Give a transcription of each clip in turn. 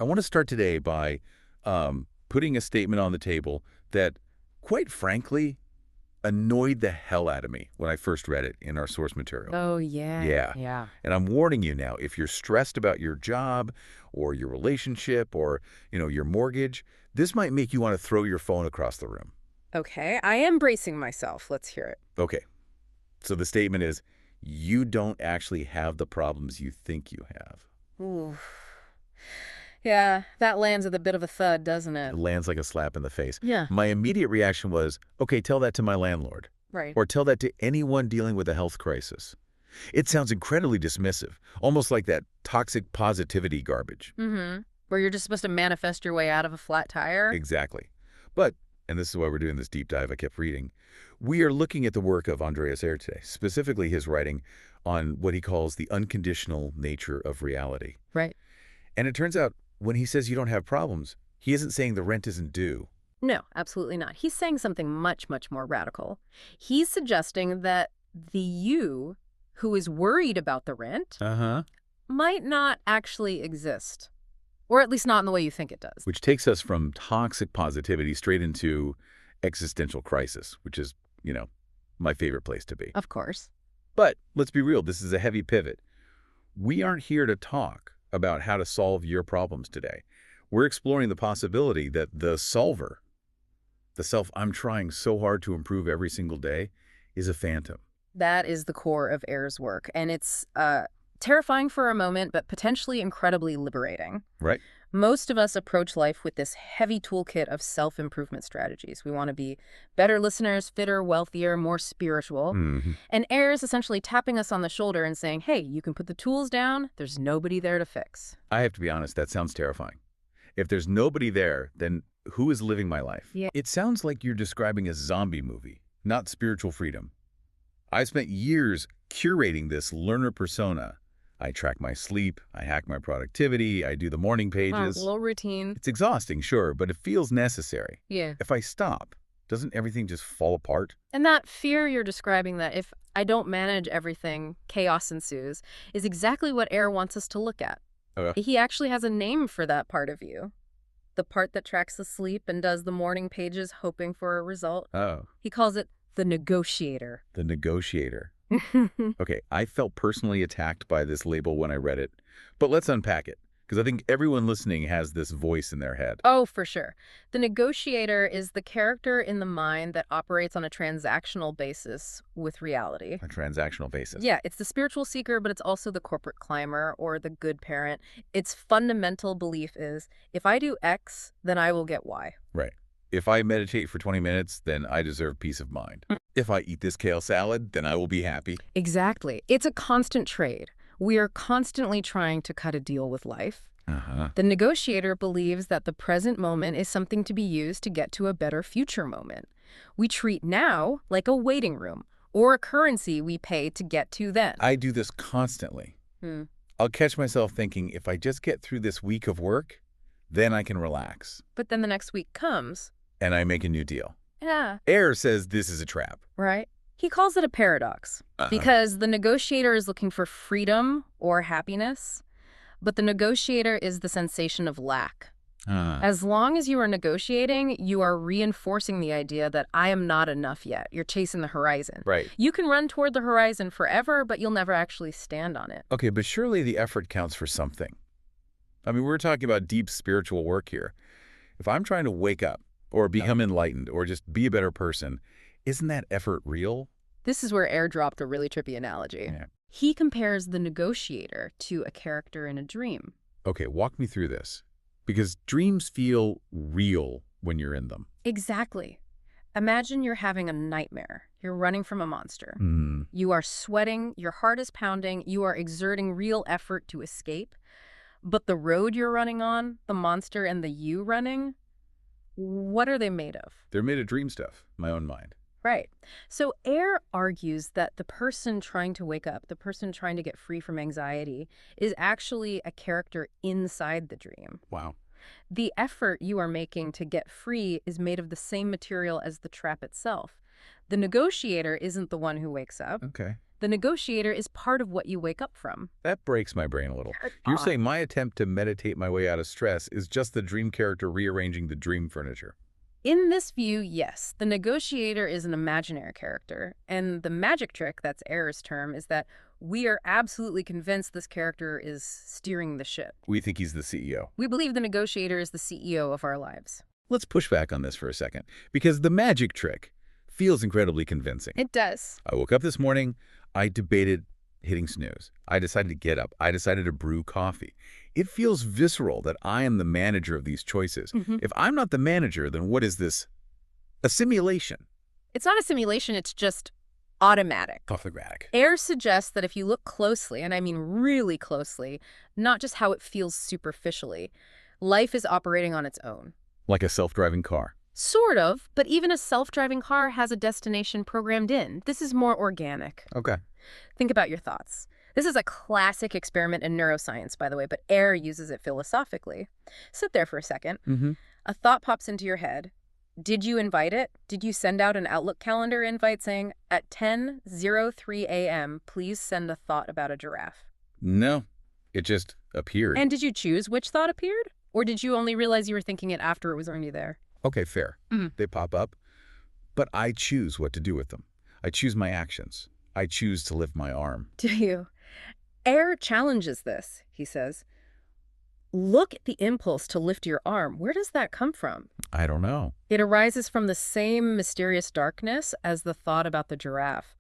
I want to start today by putting a statement on the table that, quite frankly, annoyed the hell out of me when I first read it in our source material. Oh, yeah. Yeah. Yeah. And I'm warning you now, if you're stressed about your job or your relationship or, your mortgage, this might make you want to throw your phone across the room. Okay, I am bracing myself. Let's hear it. Okay. So the statement is, you don't actually have the problems you think you have. Ooh. Yeah, that lands with a bit of a thud, doesn't It it? lands like a slap in the face. Yeah. My immediate reaction was, okay, tell that to my landlord. Right. Or tell that to anyone dealing with a health crisis. It sounds incredibly dismissive, almost like that toxic positivity garbage. Mm-hmm. Where you're just supposed to manifest your way out of a flat tire? Exactly. But, and this is why we're doing this deep dive I kept reading, we are looking at the work of Andreas Ayre today, specifically his writing on what he calls the unconditional nature of reality. Right. And it turns out, when he says you don't have problems, he isn't saying the rent isn't due. No, absolutely not. He's saying something much, much more radical. He's suggesting that the you who is worried about the rent Uh-huh. might not actually exist. Or at least not in the way you think it does. Which takes us from toxic positivity straight into existential crisis, which is, my favorite place to be. Of course. But let's be real, this is a heavy pivot. We aren't here to talk about how to solve your problems today. We're exploring the possibility that the solver, the self I'm trying so hard to improve every single day, is a phantom. That is the core of Ayre's work, and it's terrifying for a moment, but potentially incredibly liberating. Right? Most of us approach life with this heavy toolkit of self-improvement strategies. We want to be better listeners, fitter, wealthier, more spiritual. Mm-hmm. And Ayre is essentially tapping us on the shoulder and saying, hey, you can put the tools down. There's nobody there to fix. I have to be honest, that sounds terrifying. If there's nobody there, then who is living my life? Yeah. It sounds like you're describing a zombie movie, not spiritual freedom. I spent years curating this learner persona. I track my sleep, I hack my productivity, I do the morning pages. Little routine. It's exhausting, sure, but it feels necessary. Yeah. If I stop, doesn't everything just fall apart? And that fear you're describing, that if I don't manage everything, chaos ensues, is exactly what Ayre wants us to look at. He actually has a name for that part of you. The part that tracks the sleep and does the morning pages hoping for a result. Oh. He calls it the negotiator. The negotiator. Okay, I felt personally attacked by this label when I read it, but let's unpack it, because I think everyone listening has this voice in their head. Oh, for sure. The negotiator is the character in the mind that operates on a transactional basis with reality. A transactional basis. Yeah, it's the spiritual seeker, but it's also the corporate climber or the good parent. Its fundamental belief is, if I do X, then I will get Y. Right. If I meditate for 20 minutes, then I deserve peace of mind. If I eat this kale salad, then I will be happy. Exactly. It's a constant trade. We are constantly trying to cut a deal with life. Uh-huh. The negotiator believes that the present moment is something to be used to get to a better future moment. We treat now like a waiting room or a currency we pay to get to then. I do this constantly. I'll catch myself thinking, if I just get through this week of work, then I can relax. But then the next week comes. And I make a new deal. Yeah. Ayre says this is a trap. Right. He calls it a paradox because the negotiator is looking for freedom or happiness, but the negotiator is the sensation of lack. As long as you are negotiating, you are reinforcing the idea that I am not enough yet. You're chasing the horizon. Right. You can run toward the horizon forever, but you'll never actually stand on it. Okay, but surely the effort counts for something. I mean, we're talking about deep spiritual work here. If I'm trying to wake up or become enlightened or just be a better person, isn't that effort real? This is where Ayre dropped a really trippy analogy. Yeah. He compares the negotiator to a character in a dream. Okay, walk me through this. Because dreams feel real when you're in them. Exactly. Imagine you're having a nightmare. You're running from a monster. You are sweating, your heart is pounding, you are exerting real effort to escape. But the road you're running on, the monster and the you running, what are they made of? They're made of dream stuff, my own mind. Right. So Ayre argues that the person trying to wake up, the person trying to get free from anxiety, is actually a character inside the dream. Wow. The effort you are making to get free is made of the same material as the trap itself. The negotiator isn't the one who wakes up. Okay. The negotiator is part of what you wake up from. That breaks my brain a little. You're saying my attempt to meditate my way out of stress is just the dream character rearranging the dream furniture. In this view, yes, the negotiator is an imaginary character. And the magic trick, that's Ayre's term, is that we are absolutely convinced this character is steering the ship. We think he's the CEO. We believe the negotiator is the CEO of our lives. Let's push back on this for a second, because the magic trick feels incredibly convincing. It does. I woke up this morning, I debated hitting snooze. I decided to get up. I decided to brew coffee. It feels visceral that I am the manager of these choices. If I'm not the manager, then what is this? A simulation. It's not a simulation, it's just automatic. Automatic. Ayre suggests that if you look closely, and I mean really closely, not just how it feels superficially, life is operating on its own. Like a self-driving car. Sort of, but even a self-driving car has a destination programmed in. This is more organic. Okay. Think about your thoughts. This is a classic experiment in neuroscience, by the way, but Ayre uses it philosophically. Sit there for a second. A thought pops into your head. Did you invite it? Did you send out an Outlook calendar invite saying, at 10:03 a.m., please send a thought about a giraffe? No, it just appeared. And did you choose which thought appeared? Or did you only realize you were thinking it after it was already there? Okay, fair. They pop up, but I choose what to do with them. I choose my actions. I choose to lift my arm. Do you? Ayre challenges this, he says. Look at the impulse to lift your arm. Where does that come from? I don't know. It arises from the same mysterious darkness as the thought about the giraffe.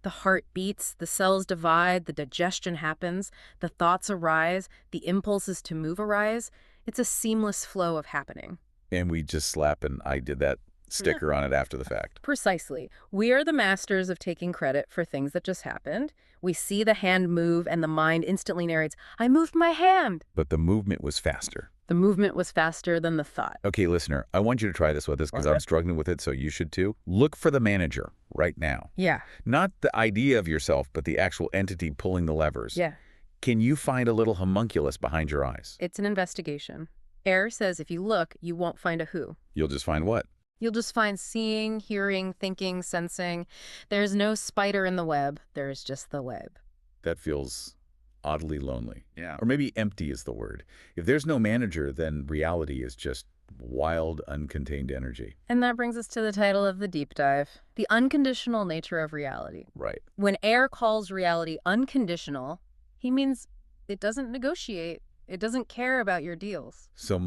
The heart beats, the cells divide, the digestion happens, the thoughts arise, the impulses to move arise. It's a seamless flow of happening. And we just slap an I did that sticker on it after the fact. Precisely. We are the masters of taking credit for things that just happened. We see the hand move and the mind instantly narrates, I moved my hand. But the movement was faster. The movement was faster than the thought. Okay, listener, I want you to try this with us because I'm struggling with it, so you should too. Look for the manager right now. Yeah. Not the idea of yourself, but the actual entity pulling the levers. Yeah. Can you find a little homunculus behind your eyes? It's an investigation. Ayre says if you look, you won't find a who. You'll just find what? You'll just find seeing, hearing, thinking, sensing. There's no spider in the web. There's just the web. That feels oddly lonely. Yeah. Or maybe empty is the word. If there's no manager, then reality is just wild, uncontained energy. And that brings us to the title of the deep dive, the unconditional nature of reality. Right. When Ayre calls reality unconditional, he means it doesn't negotiate. It doesn't care about your deals. So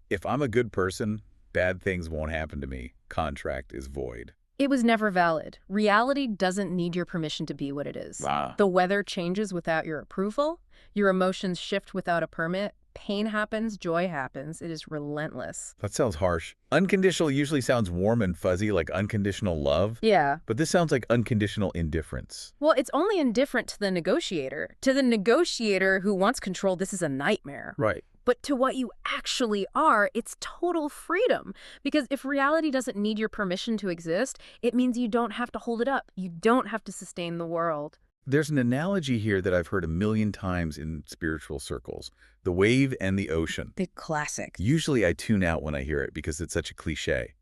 if I'm a good person, bad things won't happen to me. Contract is void. It was never valid. Reality doesn't need your permission to be what it is. The weather changes without your approval. Your emotions shift without a permit. Pain happens, joy happens. It is relentless. That sounds harsh. Unconditional usually sounds warm and fuzzy, like unconditional love. Yeah. But this sounds like unconditional indifference. Well, it's only indifferent to the negotiator. To the negotiator who wants control, this is a nightmare. Right. But to what you actually are, it's total freedom. Because if reality doesn't need your permission to exist, it means you don't have to hold it up. You don't have to sustain the world. There's an analogy here that I've heard a million times in spiritual circles. The wave and the ocean. The classic. Usually I tune out when I hear it because it's such a cliche.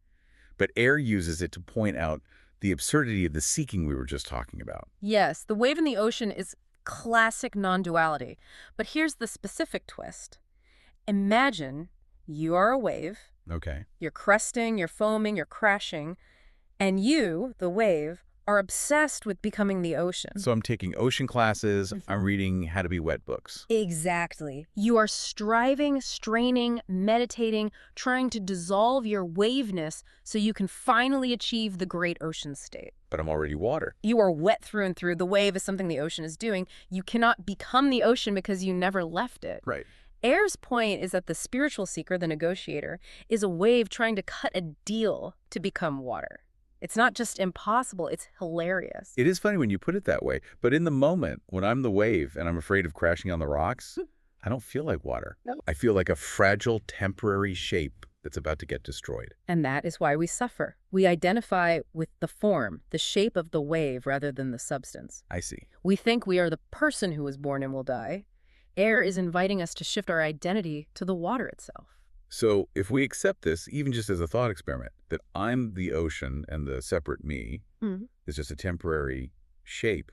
But Ayre uses it to point out the absurdity of the seeking we were just talking about. Yes, the wave in the ocean is classic non-duality. But here's the specific twist. Imagine you are a wave. Okay. You're cresting, you're foaming, you're crashing. And you, the wave, are obsessed with becoming the ocean. So I'm taking ocean classes. I'm reading How to Be Wet books. Exactly. You are striving, straining, meditating, trying to dissolve your waveness so you can finally achieve the great ocean state. But I'm already water. You are wet through and through. The wave is something the ocean is doing. You cannot become the ocean because you never left it. Right. Ayre's point is that the spiritual seeker, the negotiator, is a wave trying to cut a deal to become water. It's not just impossible, it's hilarious. It is funny when you put it that way, but in the moment, when I'm the wave and I'm afraid of crashing on the rocks, I don't feel like water. No. I feel like a fragile, temporary shape that's about to get destroyed. And that is why we suffer. We identify with the form, the shape of the wave rather than the substance. I see. We think we are the person who was born and will die. Ayre is inviting us to shift our identity to the water itself. So if we accept this, even just as a thought experiment, that I'm the ocean and the separate me is just a temporary shape,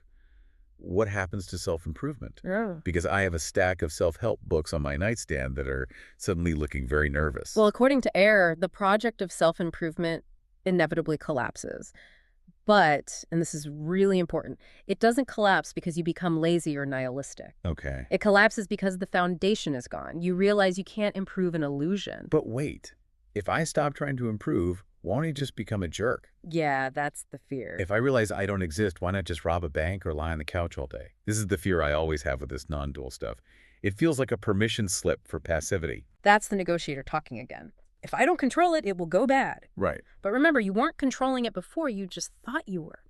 what happens to self-improvement? Yeah. Because I have a stack of self-help books on my nightstand that are suddenly looking very nervous. Well, according to Ayre, the project of self-improvement inevitably collapses. But, and this is really important, it doesn't collapse because you become lazy or nihilistic. Okay. It collapses because the foundation is gone. You realize you can't improve an illusion. But wait, if I stop trying to improve, won't he just become a jerk? Yeah, that's the fear. If I realize I don't exist, why not just rob a bank or lie on the couch all day? This is the fear I always have with this non-dual stuff. It feels like a permission slip for passivity. That's the negotiator talking again. If I don't control it, it will go bad. Right. But remember, you weren't controlling it before, you just thought you were.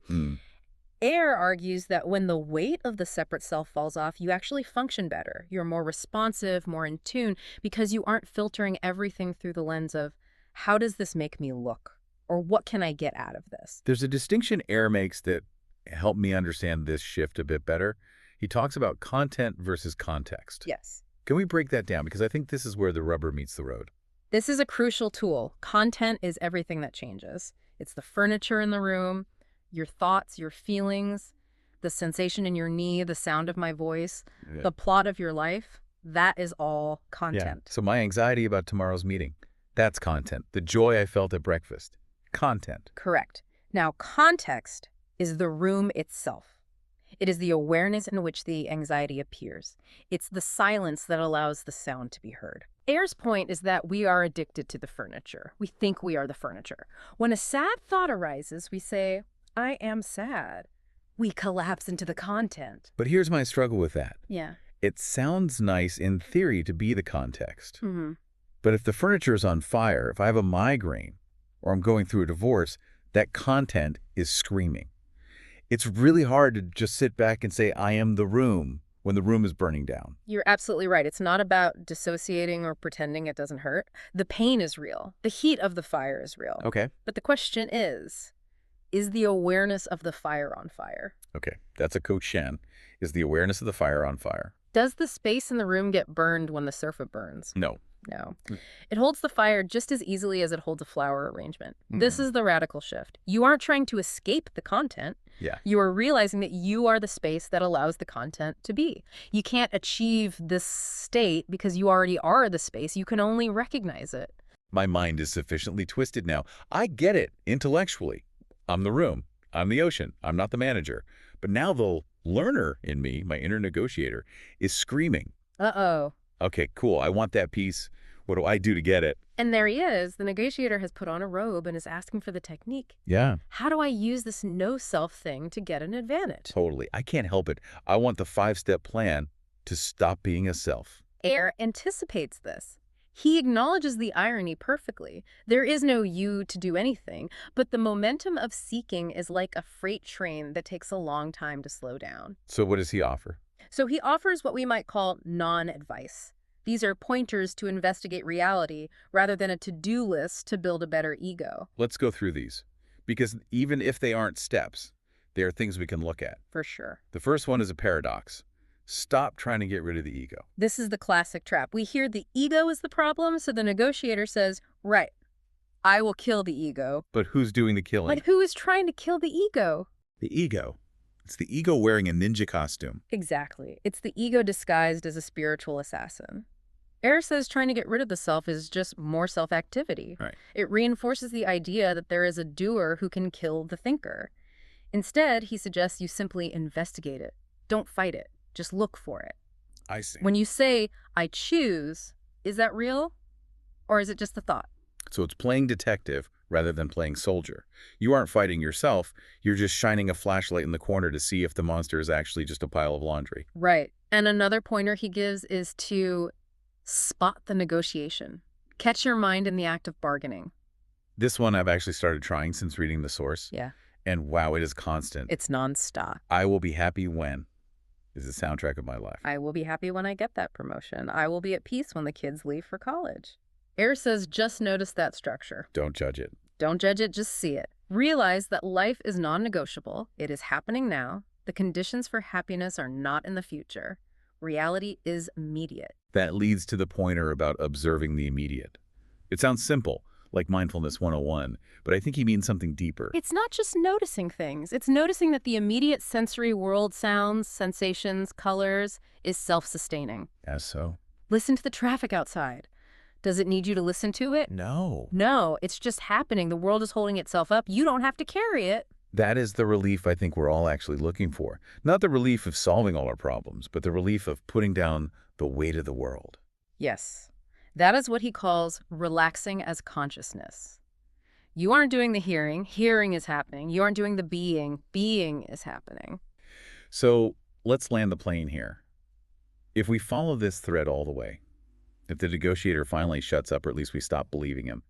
Ayre argues that when the weight of the separate self falls off, you actually function better. You're more responsive, more in tune, because you aren't filtering everything through the lens of, how does this make me look? Or what can I get out of this? There's a distinction Ayre makes that helped me understand this shift a bit better. He talks about content versus context. Yes. Can we break that down? Because I think this is where the rubber meets the road. This is a crucial tool. Content is everything that changes. It's the furniture in the room, your thoughts, your feelings, the sensation in your knee, the sound of my voice, the plot of your life. That is all content. Yeah. So my anxiety about tomorrow's meeting, that's content. The joy I felt at breakfast, content. Correct. Now, context is the room itself. It is the awareness in which the anxiety appears. It's the silence that allows the sound to be heard. Ayre's point is that we are addicted to the furniture. We think we are the furniture. When a sad thought arises, we say, I am sad. We collapse into the content. But here's my struggle with that. Yeah. It sounds nice in theory to be the context. Mm-hmm. But if the furniture is on fire, if I have a migraine, or I'm going through a divorce, that content is screaming. It's really hard to just sit back and say, I am the room, when the room is burning down. You're absolutely right. It's not about dissociating or pretending it doesn't hurt. The pain is real. The heat of the fire is real. Okay. But the question is the awareness of the fire on fire? Okay, that's a Coach Shen. Is the awareness of the fire on fire? Does the space in the room get burned when the sofa burns? No. No. It holds the fire just as easily as it holds a flower arrangement. This is the radical shift. You aren't trying to escape the content. Yeah. You are realizing that you are the space that allows the content to be. You can't achieve this state because you already are the space. You can only recognize it. My mind is sufficiently twisted now. I get it intellectually. I'm the room. I'm the ocean. I'm not the manager. But now the learner in me, my inner negotiator, is screaming. Uh-oh. Okay, cool. I want that piece. What do I do to get it? And there he is. The negotiator has put on a robe and is asking for the technique. Yeah. How do I use this no-self thing to get an advantage? Totally. I can't help it. I want the 5-step plan to stop being a self. Ayre anticipates this. He acknowledges the irony perfectly. There is no you to do anything, but the momentum of seeking is like a freight train that takes a long time to slow down. So what does he offer? So he offers what we might call non-advice. These are pointers to investigate reality rather than a to-do list to build a better ego. Let's go through these, because even if they aren't steps, they are things we can look at. For sure. The first one is a paradox. Stop trying to get rid of the ego. This is the classic trap. We hear the ego is the problem, so the negotiator says, right, I will kill the ego. But who's doing the killing? But who is trying to kill the ego? The ego. It's the ego wearing a ninja costume. Exactly. It's the ego disguised as a spiritual assassin. Ayre says trying to get rid of the self is just more self-activity. Right. It reinforces the idea that there is a doer who can kill the thinker. Instead, he suggests you simply investigate it. Don't fight it. Just look for it. I see. When you say, I choose, is that real? Or is it just a thought? So it's playing detective rather than playing soldier. You aren't fighting yourself. You're just shining a flashlight in the corner to see if the monster is actually just a pile of laundry. Right. And another pointer he gives is to spot the negotiation. Catch your mind in the act of bargaining. This one I've actually started trying since reading the source. Yeah. And wow, it is constant. It's nonstop. I will be happy when is the soundtrack of my life. I will be happy when I get that promotion. I will be at peace when the kids leave for college. Ayre says just notice that structure. Don't judge it. Don't judge it, just see it. Realize that life is non-negotiable. It is happening now. The conditions for happiness are not in the future. Reality is immediate. That leads to the pointer about observing the immediate. It sounds simple, like Mindfulness 101, but I think he means something deeper. It's not just noticing things. It's noticing that the immediate sensory world, sounds, sensations, colors, is self-sustaining. As so? Listen to the traffic outside. Does it need you to listen to it? No. No, it's just happening. The world is holding itself up. You don't have to carry it. That is the relief I think we're all actually looking for. Not the relief of solving all our problems, but the relief of putting down the weight of the world. Yes. That is what he calls relaxing as consciousness. You aren't doing the hearing. Hearing is happening. You aren't doing the being. Being is happening. So let's land the plane here. If we follow this thread all the way, if the negotiator finally shuts up, or at least we stop believing him,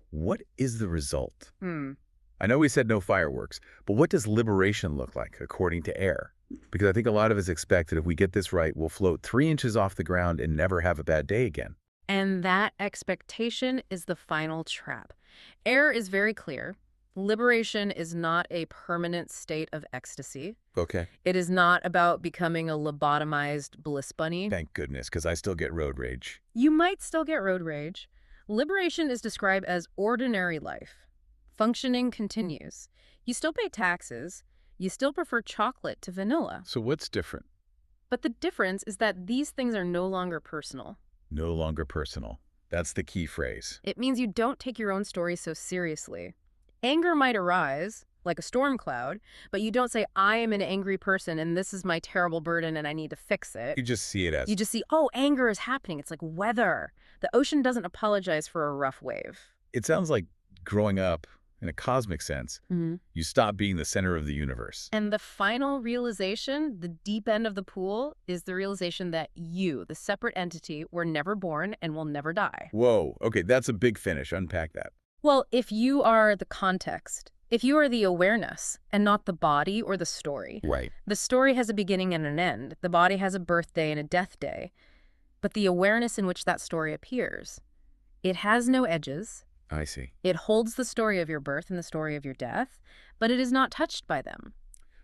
what is the result? I know we said no fireworks, but what does liberation look like, according to Ayre? Because I think a lot of us expect that if we get this right, we'll float 3 inches off the ground and never have a bad day again. And that expectation is the final trap. Ayre is very clear. Liberation is not a permanent state of ecstasy. Okay. It is not about becoming a lobotomized bliss bunny. Thank goodness, because I still get road rage. You might still get road rage. Liberation is described as ordinary life. Functioning continues. You still pay taxes. You still prefer chocolate to vanilla. So what's different? But the difference is that these things are no longer personal. No longer personal. That's the key phrase. It means you don't take your own story so seriously. Anger might arise, like a storm cloud, but you don't say, I am an angry person and this is my terrible burden and I need to fix it. You just see it as... You just see, oh, anger is happening. It's like weather. The ocean doesn't apologize for a rough wave. It sounds like growing up, in a cosmic sense, you stop being the center of the universe. And the final realization, the deep end of the pool, is the realization that you, the separate entity, were never born and will never die. Whoa, okay, that's a big finish. Unpack that. Well, if you are the context, if you are the awareness and not the body or the story. Right. The story has a beginning and an end. The body has a birthday and a death day. But the awareness in which that story appears, it has no edges. I see. It holds the story of your birth and the story of your death, but it is not touched by them.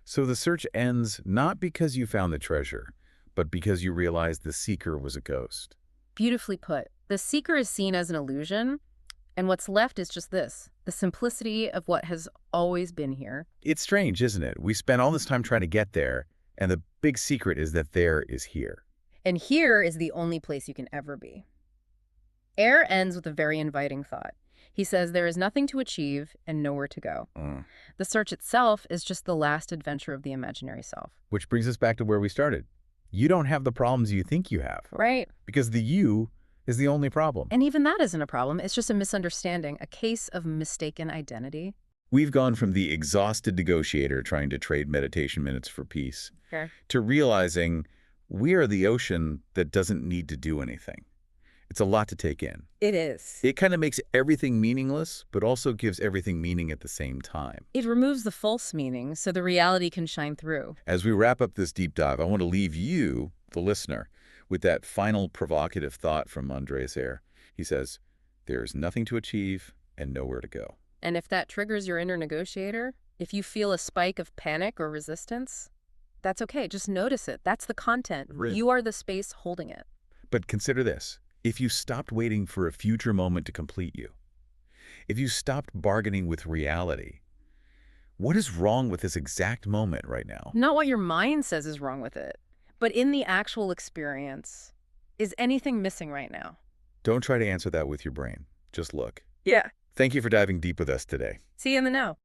So the search ends not because you found the treasure, but because you realized the seeker was a ghost. Beautifully put. The seeker is seen as an illusion, and what's left is just this, the simplicity of what has always been here. It's strange, isn't it? We spent all this time trying to get there, and the big secret is that there is here. And here is the only place you can ever be. Ayre ends with a very inviting thought. He says there is nothing to achieve and nowhere to go. The search itself is just the last adventure of the imaginary self. Which brings us back to where we started. You don't have the problems you think you have. Right. Because the you is the only problem. And even that isn't a problem. It's just a misunderstanding, a case of mistaken identity. We've gone from the exhausted negotiator trying to trade meditation minutes for peace to realizing we are the ocean that doesn't need to do anything. It's a lot to take in. It is. It kind of makes everything meaningless, but also gives everything meaning at the same time. It removes the false meaning so the reality can shine through. As we wrap up this deep dive, I want to leave you, the listener, with that final provocative thought from Andreas Ayre. He says, there is nothing to achieve and nowhere to go. And if that triggers your inner negotiator, if you feel a spike of panic or resistance, that's okay. Just notice it. That's the content. You are the space holding it. But consider this. If you stopped waiting for a future moment to complete you, if you stopped bargaining with reality, what is wrong with this exact moment right now? Not what your mind says is wrong with it, but in the actual experience, is anything missing right now? Don't try to answer that with your brain. Just look. Yeah. Thank you for diving deep with us today. See you in the know.